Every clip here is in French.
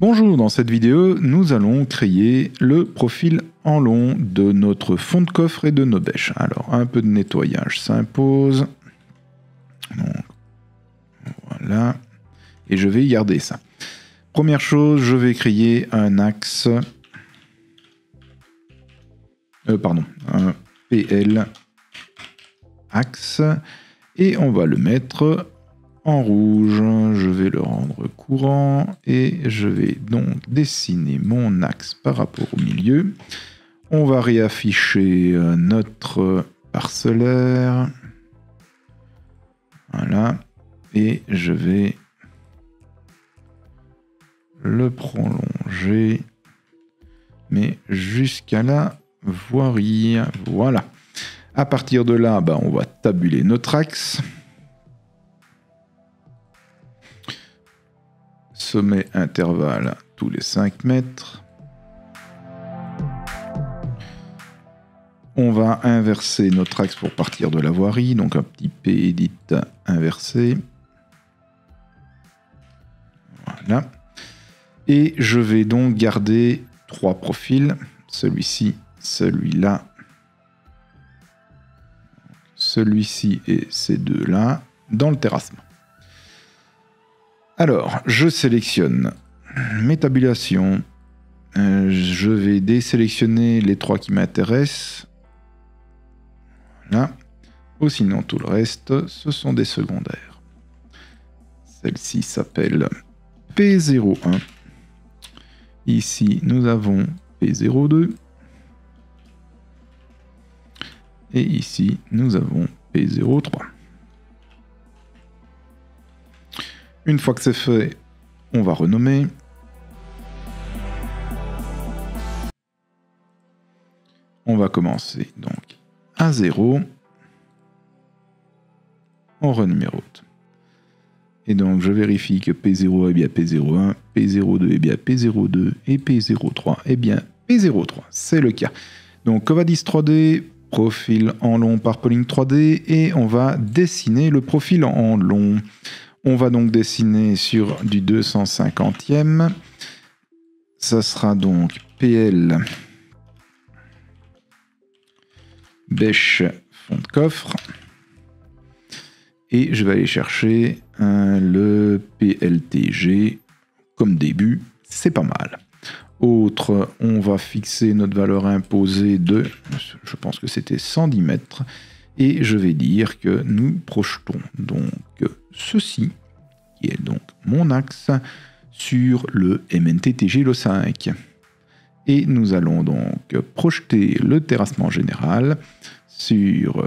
Bonjour, dans cette vidéo, nous allons créer le profil en long de notre fond de coffre et de nos bêches. Alors, un peu de nettoyage s'impose. Donc, voilà. Et je vais garder ça. Première chose, je vais créer un axe. Un PL axe. Et on va le mettre en rouge. Je vais le rendre courant et je vais donc dessiner mon axe par rapport au milieu. On va réafficher notre parcellaire. Voilà. Et je vais le prolonger, mais jusqu'à la voirie. Voilà. À partir de là, on va tabuler notre axe. Sommet intervalle tous les 5 mètres. On va inverser notre axe pour partir de la voirie, donc un petit P-edit inversé. Voilà. Et je vais donc garder 3 profils, celui-ci, celui-là, celui-ci et ces deux-là, dans le terrassement. Alors, je sélectionne mes tabulations. Je vais désélectionner les 3 qui m'intéressent. Voilà. Ou sinon, tout le reste, ce sont des secondaires. Celle-ci s'appelle P01. Ici, nous avons P02. Et ici, nous avons P03. Une fois que c'est fait, on va renommer. On va commencer donc à 0. On renumérote. Et donc je vérifie que P0 est bien P01, P02 est bien P02 et P03 est bien P03. C'est le cas. Donc Covadis 3D, profil en long par Polling 3D et on va dessiner le profil en long. On va donc dessiner sur du 250e. Ça sera donc PL bêche fond de coffre. Et je vais aller chercher le PLTG comme début. C'est pas mal. Autre, on va fixer notre valeur imposée de, je pense que c'était 110 mètres. Et je vais dire que nous projetons donc ceci, qui est donc mon axe, sur le MNT-TG le 5. Et nous allons donc projeter le terrassement général sur,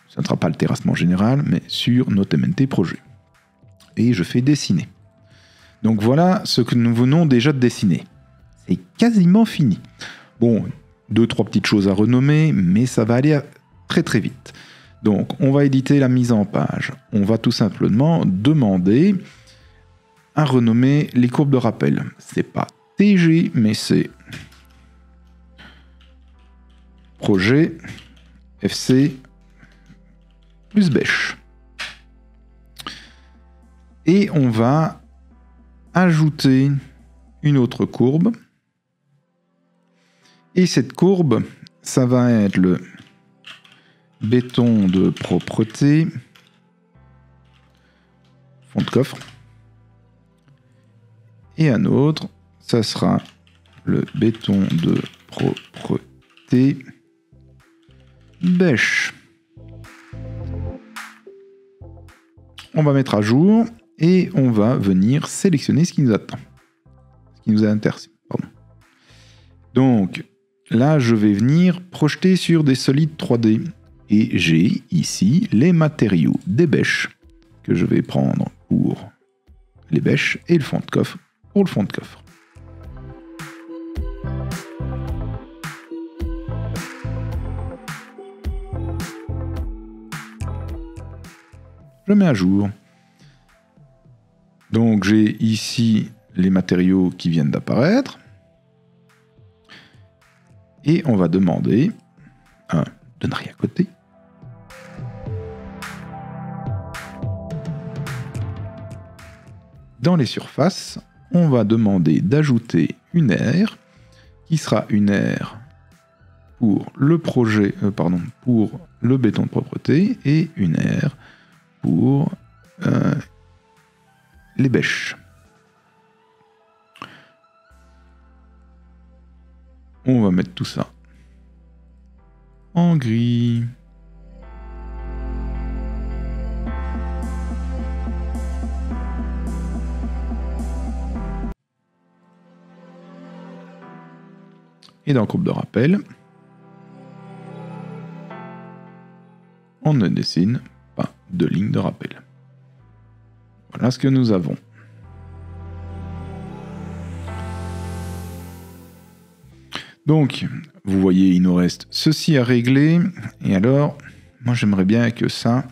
ce ne sera pas le terrassement général, mais sur notre MNT projet. Et je fais dessiner. Donc voilà ce que nous venons déjà de dessiner. C'est quasiment fini. Bon, 2-3 petites choses à renommer, mais ça va aller très très vite. Donc on va éditer la mise en page. On va tout simplement demander à renommer les courbes de rappel. C'est pas TG, mais c'est projet FC plus bêche. Et on va ajouter une autre courbe. Et cette courbe, ça va être le béton de propreté, fond de coffre. Et un autre, ça sera le béton de propreté, bêche. On va mettre à jour et on va venir sélectionner ce qui nous attend. Ce qui nous intéresse. Pardon. Donc là, je vais venir projeter sur des solides 3D. Et j'ai ici les matériaux des bêches que je vais prendre pour les bêches et le fond de coffre pour le fond de coffre. Je mets à jour. Donc j'ai ici les matériaux qui viennent d'apparaître. Et on va demander un donnerie à côté. Dans les surfaces, on va demander d'ajouter une aire qui sera une aire pour le projet, pour le béton de propreté et une aire pour les bêches. On va mettre tout ça en gris. Et dans courbe de rappel, on ne dessine pas de ligne de rappel. Voilà ce que nous avons. Donc, vous voyez, il nous reste ceci à régler. Et alors, moi j'aimerais bien que ça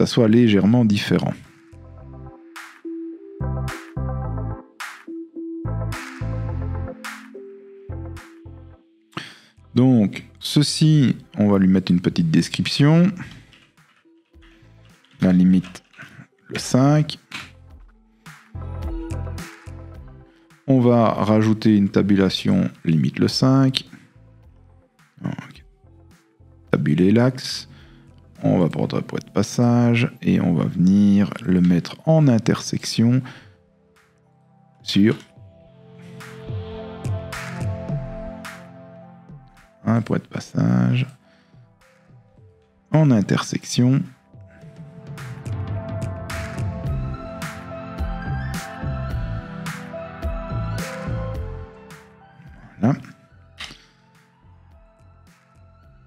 soit légèrement différent. Donc, ceci, on va lui mettre une petite description. La limite, le 5. On va rajouter une tabulation limite le 5. Donc, tabuler l'axe. On va prendre un point de passage et on va venir le mettre en intersection sur un point de passage en intersection voilà.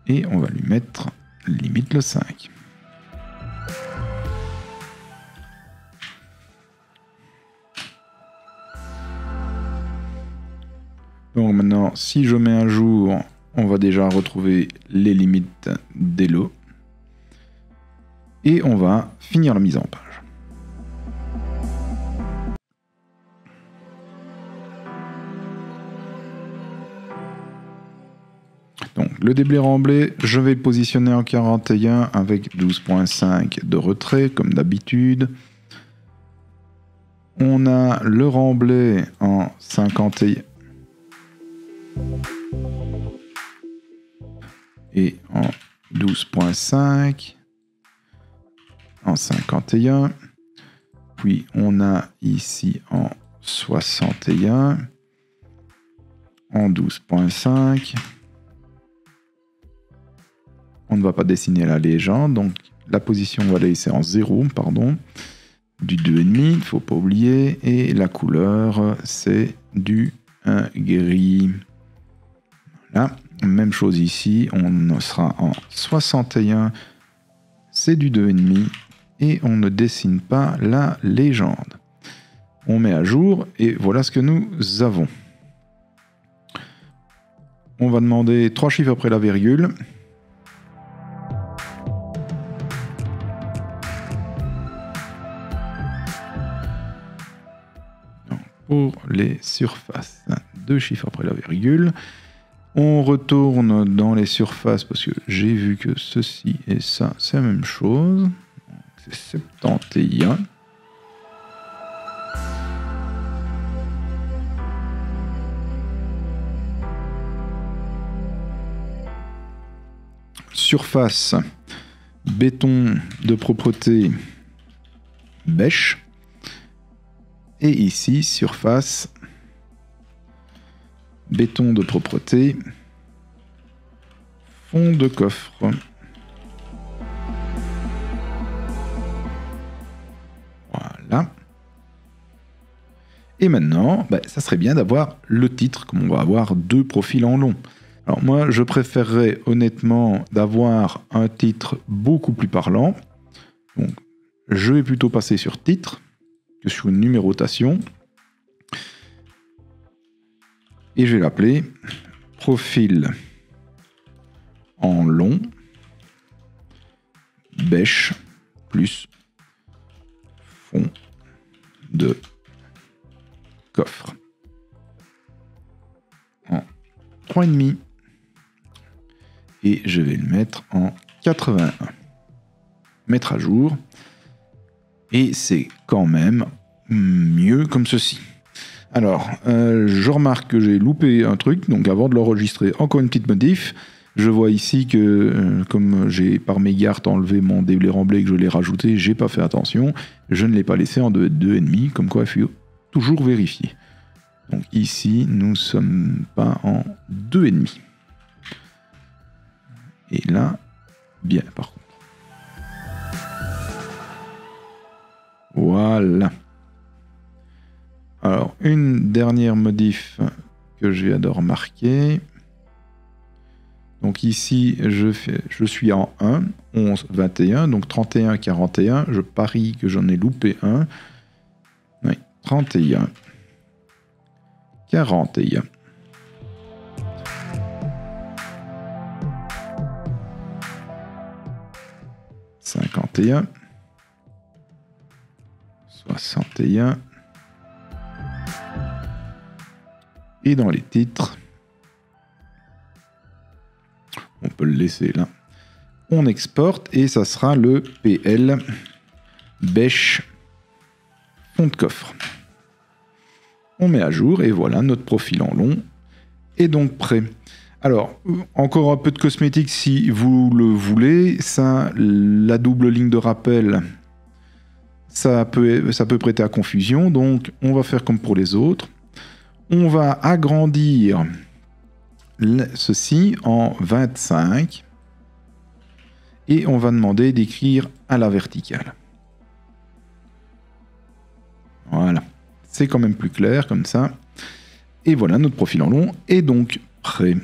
Et on va lui mettre limite le 5. Donc maintenant, si je mets un jour, on va déjà retrouver les limites des lots. Et on va finir la mise en page. Donc le déblai remblai, je vais le positionner en 41 avec 12.5 de retrait comme d'habitude. On a le remblai en 51 et en 12.5 en 51. Puis on a ici en 61 en 12.5. On ne va pas dessiner la légende, donc la position on va la laisser en 0, pardon, du 2,5, il ne faut pas oublier, et la couleur c'est du gris. Voilà, même chose ici, on sera en 61, c'est du 2,5, et on ne dessine pas la légende. On met à jour, et voilà ce que nous avons. On va demander 3 chiffres après la virgule. Pour les surfaces, 2 chiffres après la virgule. On retourne dans les surfaces parce que j'ai vu que ceci et ça, c'est la même chose. C'est 71. Surface, béton de propreté, bêche. Et ici, surface, béton de propreté, fond de coffre. Voilà. Et maintenant, ça serait bien d'avoir le titre, comme on va avoir 2 profils en long. Alors moi, je préférerais honnêtement d'avoir un titre beaucoup plus parlant. Donc, je vais plutôt passer sur titre que sur une numérotation. Et je vais l'appeler profil en long, bêche plus fond de coffre. En 3,5. Et je vais le mettre en 81. Mettre à jour. Et c'est quand même mieux comme ceci. Alors, je remarque que j'ai loupé un truc, donc avant de l'enregistrer, encore une petite modif. Je vois ici que, comme j'ai par mégarde enlevé mon déblai remblai et que je l'ai rajouté, j'ai pas fait attention. Je ne l'ai pas laissé en 2,5, comme quoi il faut toujours vérifier. Donc ici, nous sommes pas en 2,5. Et là, bien par contre. Voilà. Alors, une dernière modif que je viens de remarquer. Donc ici, je suis en 1, 11, 21, donc 31, 41. Je parie que j'en ai loupé un. Oui, 31, 41. « 51, 61, et dans les titres, on peut le laisser là, on exporte et ça sera le PL bêche fond de coffre. On met à jour et voilà, notre profil en long est donc prêt. Alors, encore un peu de cosmétique si vous le voulez. Ça, la double ligne de rappel, ça peut prêter à confusion. Donc, on va faire comme pour les autres. On va agrandir ceci en 25. Et on va demander d'écrire à la verticale. Voilà. C'est quand même plus clair comme ça. Et voilà, notre profil en long est donc prêt.